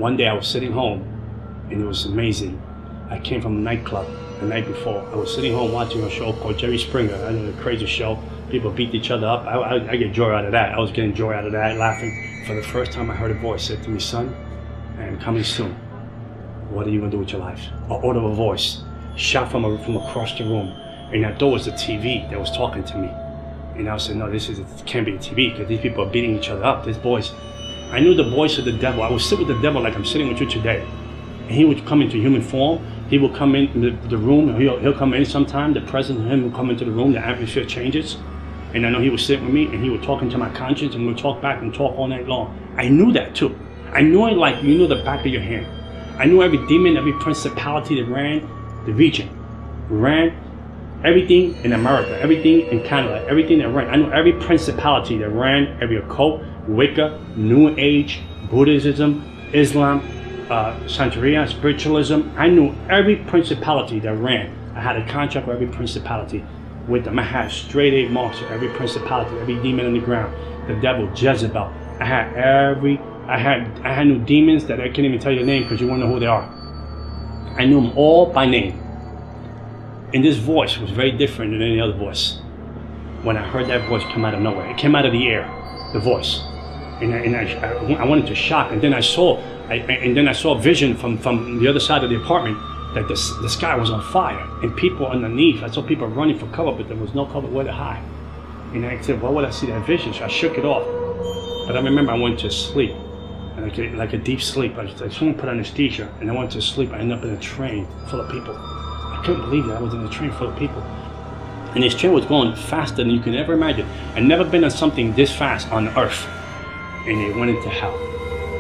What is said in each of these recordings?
One day I was sitting home, and it was amazing. I came from a nightclub the night before. I was sitting home watching a show called Jerry Springer. I know, the crazy show. People beat each other up. I get joy out of that. I was getting joy out of that, laughing. For the first time I heard a voice say to me, son, I am coming soon. What are you going to do with your life? An audible voice, shot from across the room. And I thought it was the TV that was talking to me. And I said, no, it can't be a TV, because these people are beating each other up. These boys. I knew the voice of the devil. I would sit with the devil like I'm sitting with you today. And he would come into human form. He will come in the room. He'll come in sometime. The presence of him will come into the room. The atmosphere changes. And I know he would sit with me, and he would talk into my conscience, and we'd talk back and talk all night long. I knew that too. I knew it like you know the back of your hand. I knew every demon, every principality that ran the region, ran everything in America, everything in Canada, everything that ran. I knew every principality that ran, every occult, Wicca, New Age, Buddhism, Islam, Santeria, spiritualism. I knew every principality that ran. I had a contract with every principality with them. I had straight A marks of every principality, every demon on the ground, the devil, Jezebel. I had new demons that I can't even tell you the name because you won't know who they are. I knew them all by name. And this voice was very different than any other voice. When I heard that voice come out of nowhere, it came out of the air, the voice. And I went into shock. And then I saw a vision from the other side of the apartment that the sky was on fire and people underneath. I saw people running for cover, but there was no cover where to hide. And I said, why would I see that vision? So I shook it off. But I remember I went to sleep, and like a deep sleep. Like someone put anesthesia, and I went to sleep. I ended up in a train full of people. I couldn't believe that I was in a train full of people. And this train was going faster than you can ever imagine. I'd never been on something this fast on earth. And it went into hell.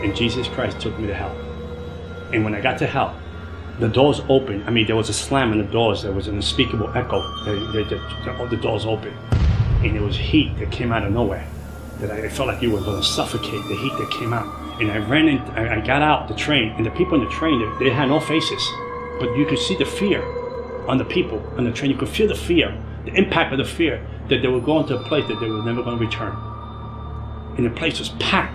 And Jesus Christ took me to hell. And when I got to hell, the doors opened. I mean, there was a slam in the doors. There was an unspeakable echo. All the doors opened. And there was heat that came out of nowhere. That I felt like you were going to suffocate, the heat that came out. And I got out the train, and the people in the train, they had no faces. But you could see the fear on the people on the train. You could feel the fear, the impact of the fear, that they were going to a place that they were never going to return. And the place was packed.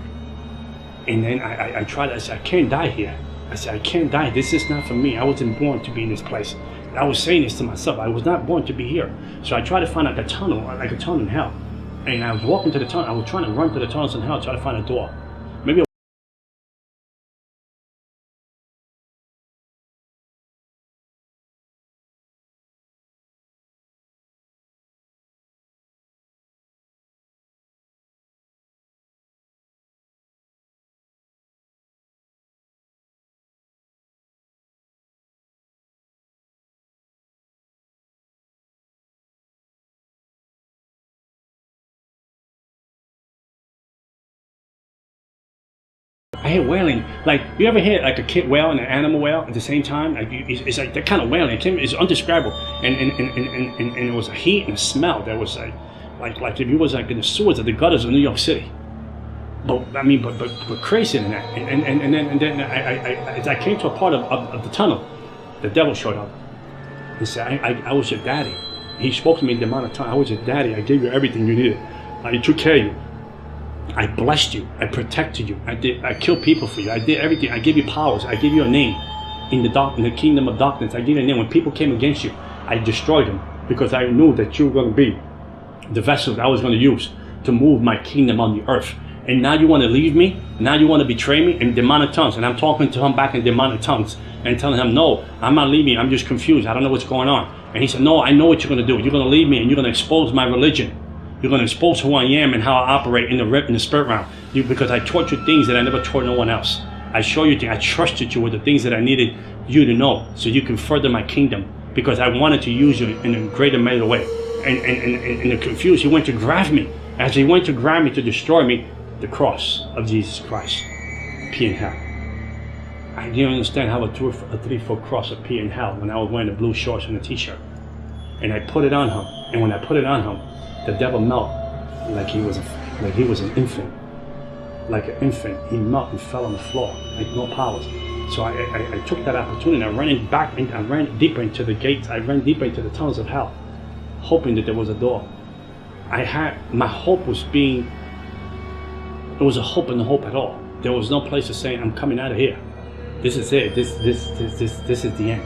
And then I tried, I said, I can't die here. I said, I can't die. This is not for me. I wasn't born to be in this place. I was saying this to myself. I was not born to be here. So I tried to find like a tunnel in hell. And I was walking to the tunnel. I was trying to run to the tunnels in hell, try to find a door. Maybe I hear wailing. Like, you ever hear like a kid wail and an animal wail at the same time? Like, it's like that kind of wailing. It's indescribable. And it was a heat and a smell that was like if it was like in the sewers of the gutters of New York City. But I mean, but crazier than that. And then as I came to a part of the tunnel, the devil showed up. He said, I was your daddy. He spoke to me in the amount of time. I was your daddy. I gave you everything you needed. I took care of you. I blessed you. I protected you. I killed people for you. I did everything. I gave you powers. I gave you a name in the kingdom of darkness. I gave you a name. When people came against you, I destroyed them because I knew that you were going to be the vessel that I was going to use to move my kingdom on the earth. And now you want to leave me? Now you want to betray me in demonic tongues? And I'm talking to him back in demonic tongues and telling him, no, I'm not leaving. I'm just confused. I don't know what's going on. And he said, no, I know what you're going to do. You're going to leave me and you're going to expose my religion. You're going to expose who I am and how I operate in the spirit realm. Because I taught you things that I never taught no one else. I show you things. I trusted you with the things that I needed you to know so you can further my kingdom. Because I wanted to use you in a greater measure way. And the confused, he went to grab me. As he went to grab me to destroy me, the cross of Jesus Christ appeared in hell. I didn't understand how a 3-foot cross appeared in hell when I was wearing the blue shorts and a t-shirt. And I put it on him. And when I put it on him, the devil melted like he was an infant. Like an infant, he melted and fell on the floor, like no powers. So I took that opportunity. I ran deeper into the gates. I ran deeper into the tunnels of hell, hoping that there was a door. My hope was it was a hope and a hope at all. There was no place to say, I'm coming out of here. This is it. This is the end.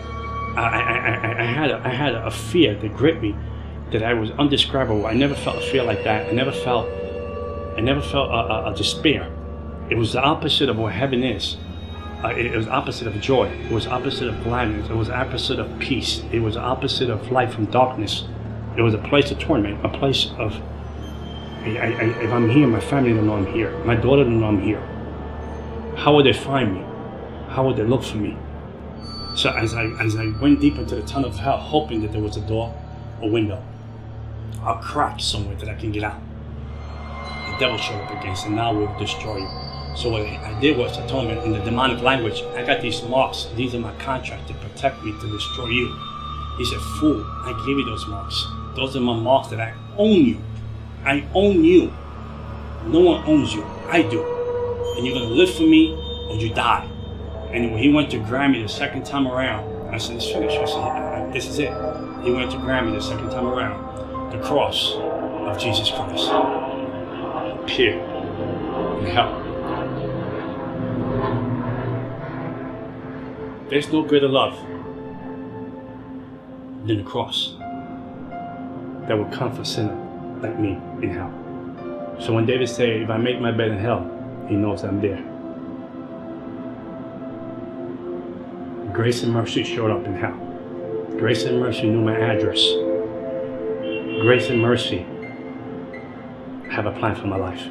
I had a fear that gripped me that I was undescribable. I never felt a fear like that. I never felt a despair. It was the opposite of what heaven is. It was opposite of joy. It was opposite of gladness. It was opposite of peace. It was opposite of light from darkness. It was a place of torment, a place of, if I'm here, my family don't know I'm here. My daughter don't know I'm here. How would they find me? How would they look for me? So as I went deep into the tunnel of hell, hoping that there was a door, a window, a crack somewhere that I can get out, the devil showed up against, and now we'll destroy you. So what I did was, I told him in the demonic language, I got these marks. These are my contract to protect me, to destroy you. He said, fool, I gave you those marks. Those are my marks that I own you. I own you. No one owns you. I do. And you're going to live for me or you die. And when he went to grab me the second time around, I said, it's finished. I said, this is it. He went to grab me the second time around. The cross of Jesus Christ appeared in hell. There's no greater love than the cross that will come for a sinner like me in hell. So when David said, if I make my bed in hell, he knows I'm there. Grace and mercy showed up in hell. Grace and mercy knew my address. Grace and mercy have a plan for my life.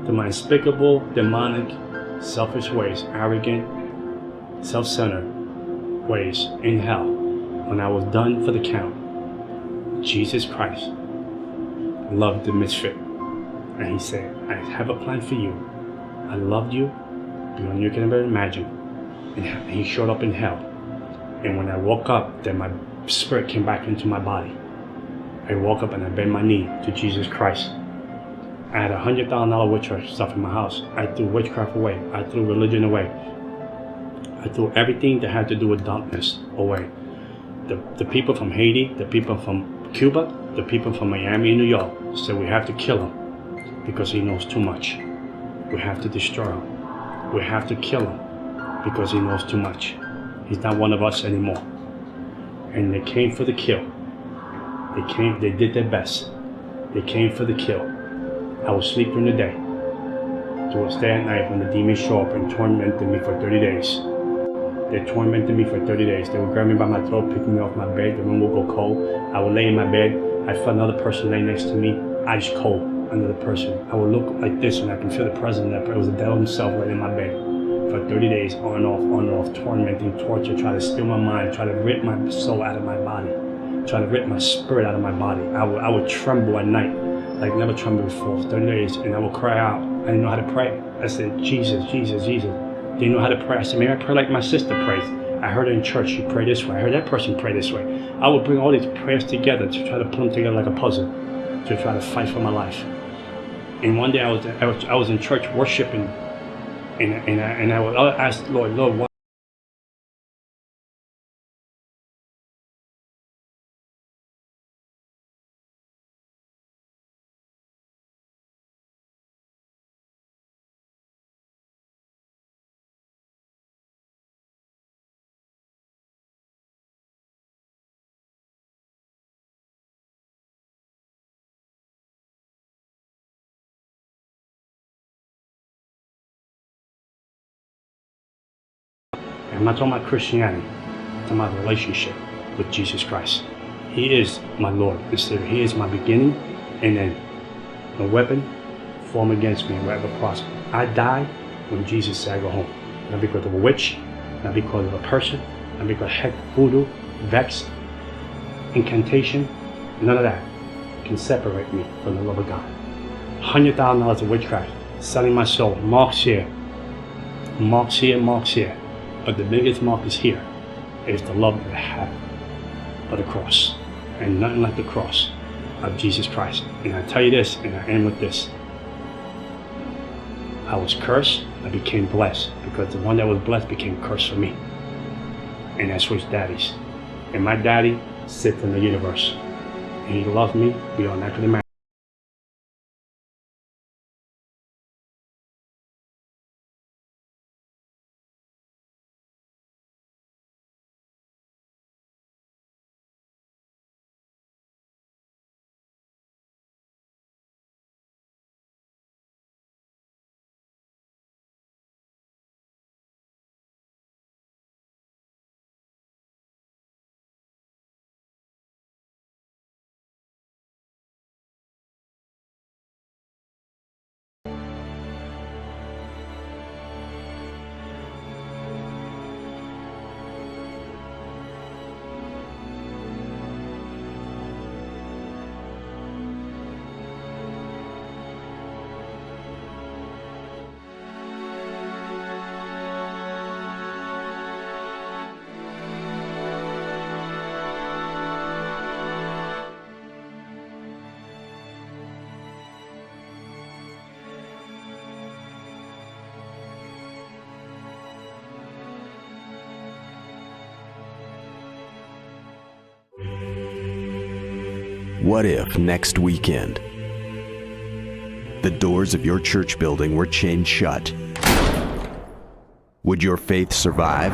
To my despicable, demonic, selfish ways, arrogant, self-centered ways in hell, when I was done for the count, Jesus Christ loved the misfit. And he said, I have a plan for you. I loved you beyond you can ever imagine. And he showed up in hell. And when I woke up, then my spirit came back into my body. I woke up and I bent my knee to Jesus Christ. I had $100,000 witchcraft stuff in my house. I threw witchcraft away. I threw religion away. I threw everything that had to do with darkness away. The people from Haiti, the people from Cuba, the people from Miami and New York said we have to kill him because he knows too much. We have to destroy him. We have to kill him because he knows too much. He's not one of us anymore. And they came for the kill. They did their best. They came for the kill. I would sleep during the day. To stay at night when the demons show up and tormented me for 30 days. They tormented me for 30 days. They would grab me by my throat, pick me off my bed. The room would go cold. I would lay in my bed. I felt another person lay next to me, ice cold, another person. I would look like this and I can feel the presence of that. It was the devil himself right in my bed. For 30 days, on and off, tormenting, torture, try to steal my mind, try to rip my soul out of my body, try to rip my spirit out of my body. I would tremble at night, like never trembled before, for 30 days, and I would cry out. I didn't know how to pray. I said, Jesus, Jesus, Jesus. Didn't know how to pray. I said, maybe I pray like my sister prays. I heard her in church, she prayed this way. I heard that person pray this way. I would bring all these prayers together to try to put them together like a puzzle, to try to fight for my life. And one day I was in church worshiping, and I would ask the Lord, why? I'm not talking about Christianity, I'm talking about relationship with Jesus Christ. He is my Lord and Savior. He is my beginning and end. No weapon formed against me will ever prosper. I died when Jesus said I go home. Not because of a witch, not because of a person, not because of heck, voodoo, vex, incantation, none of that can separate me from the love of God. $100,000 of witchcraft, selling my soul, marks here, marks here, marks here. But the biggest mark is here, is the love that I have for the cross. And nothing like the cross of Jesus Christ. And I tell you this, and I end with this. I was cursed, I became blessed, because the one that was blessed became cursed for me. And I switched daddies. And my daddy sits in the universe. And he loves me beyond I could imagine. What if next weekend, the doors of your church building were chained shut? Would your faith survive?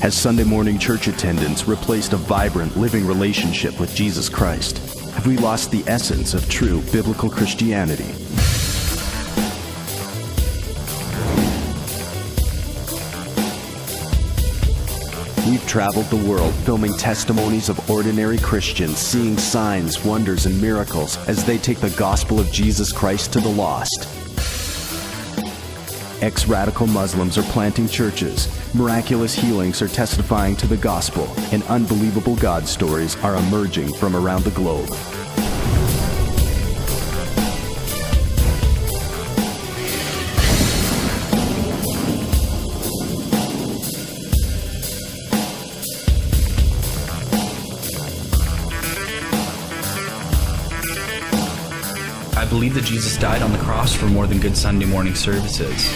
Has Sunday morning church attendance replaced a vibrant, living relationship with Jesus Christ? Have we lost the essence of true biblical Christianity? We've traveled the world filming testimonies of ordinary Christians seeing signs, wonders, and miracles as they take the gospel of Jesus Christ to the lost. Ex-radical Muslims are planting churches, miraculous healings are testifying to the gospel, and unbelievable God stories are emerging from around the globe. I believe that Jesus died on the cross for more than good Sunday morning services.